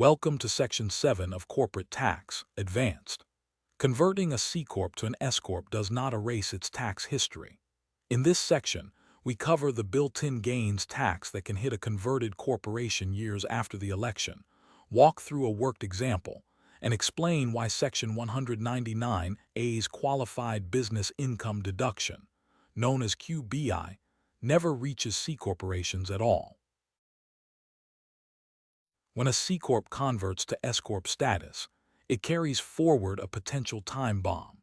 Welcome to Section 7 of Corporate Tax, Advanced. Converting a C-corp to an S-corp does not erase its tax history. In this section, we cover the built-in gains tax that can hit a converted corporation years after the election, walk through a worked example, and explain why Section 199A's Qualified Business Income Deduction, known as QBI, never reaches C corporations at all. When a C-corp converts to S-corp status, it carries forward a potential time bomb.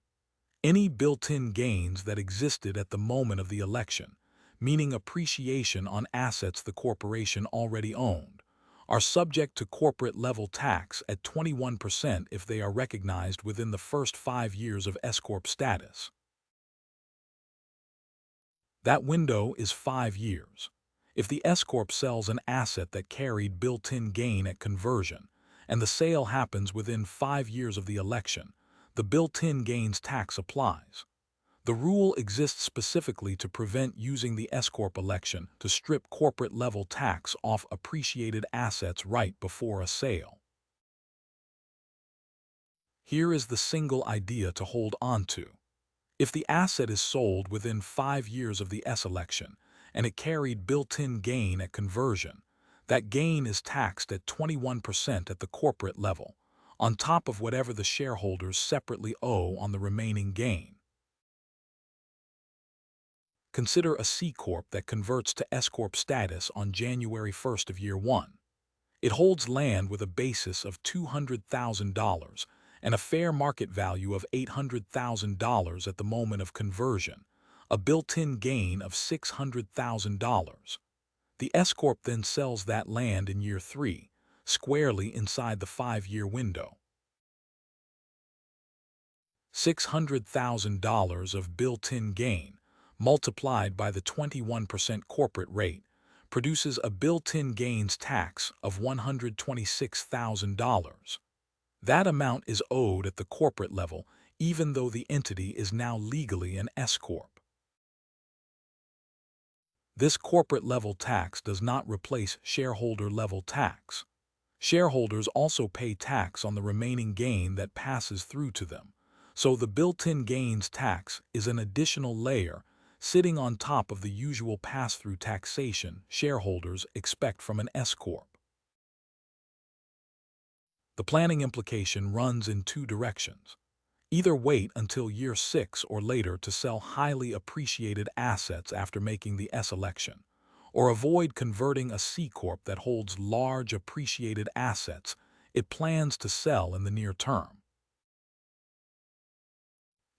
Any built-in gains that existed at the moment of the election, meaning appreciation on assets the corporation already owned, are subject to corporate-level tax at 21% if they are recognized within the first 5 years of S-corp status. That window is 5 years. If the S-corp sells an asset that carried built-in gain at conversion, and the sale happens within 5 years of the election, the built-in gains tax applies. The rule exists specifically to prevent using the S-corp election to strip corporate-level tax off appreciated assets right before a sale. Here is the single idea to hold on to. If the asset is sold within 5 years of the S election, and it carried built-in gain at conversion, that gain is taxed at 21% at the corporate level, on top of whatever the shareholders separately owe on the remaining gain. Consider a C-corp that converts to S-corp status on January 1st of year 1. It holds land with a basis of $200,000 and a fair market value of $800,000 at the moment of conversion, a built-in gain of $600,000. The S-corp then sells that land in year 3, squarely inside the 5-year window. $600,000 of built-in gain, multiplied by the 21% corporate rate, produces a built-in gains tax of $126,000. That amount is owed at the corporate level, even though the entity is now legally an S-corp. This corporate-level tax does not replace shareholder-level tax. Shareholders also pay tax on the remaining gain that passes through to them, so the built-in gains tax is an additional layer sitting on top of the usual pass-through taxation shareholders expect from an S-corp. The planning implication runs in 2 directions. Either wait until year 6 or later to sell highly appreciated assets after making the S election, or avoid converting a C-corp that holds large appreciated assets it plans to sell in the near term.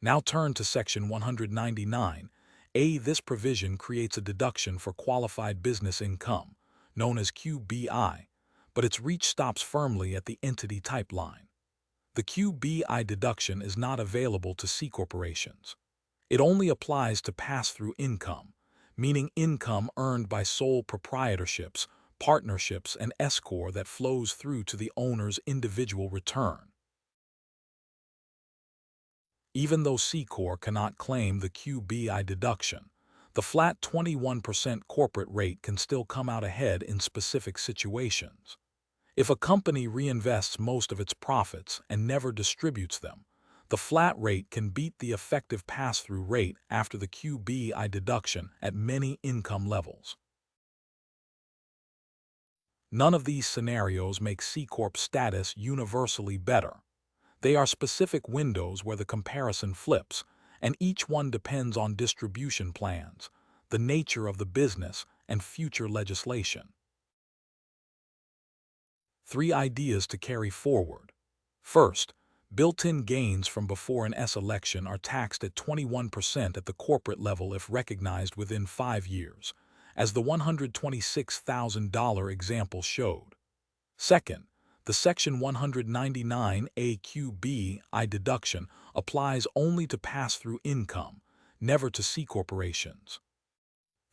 Now turn to Section 199A. This provision creates a deduction for qualified business income, known as QBI, but its reach stops firmly at the entity type line. The QBI deduction is not available to C corporations. It only applies to pass-through income, meaning income earned by sole proprietorships, partnerships, and S-corp that flows through to the owner's individual return. Even though C-corp cannot claim the QBI deduction, the flat 21% corporate rate can still come out ahead in specific situations. If a company reinvests most of its profits and never distributes them, the flat rate can beat the effective pass-through rate after the QBI deduction at many income levels. None of these scenarios make C-corp status universally better. They are specific windows where the comparison flips, and each one depends on distribution plans, the nature of the business, and future legislation. 3 ideas to carry forward. First, built-in gains from before an S election are taxed at 21% at the corporate level if recognized within 5 years, as the $126,000 example showed. Second, the Section 199A QBI deduction applies only to pass-through income, never to C corporations.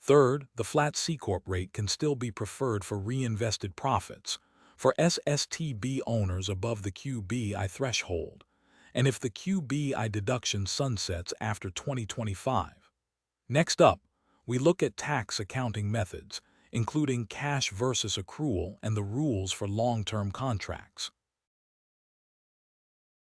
Third, the flat C-corp rate can still be preferred for reinvested profits, for SSTB owners above the QBI threshold, and if the QBI deduction sunsets after 2025. Next up, we look at tax accounting methods, including cash versus accrual and the rules for long-term contracts.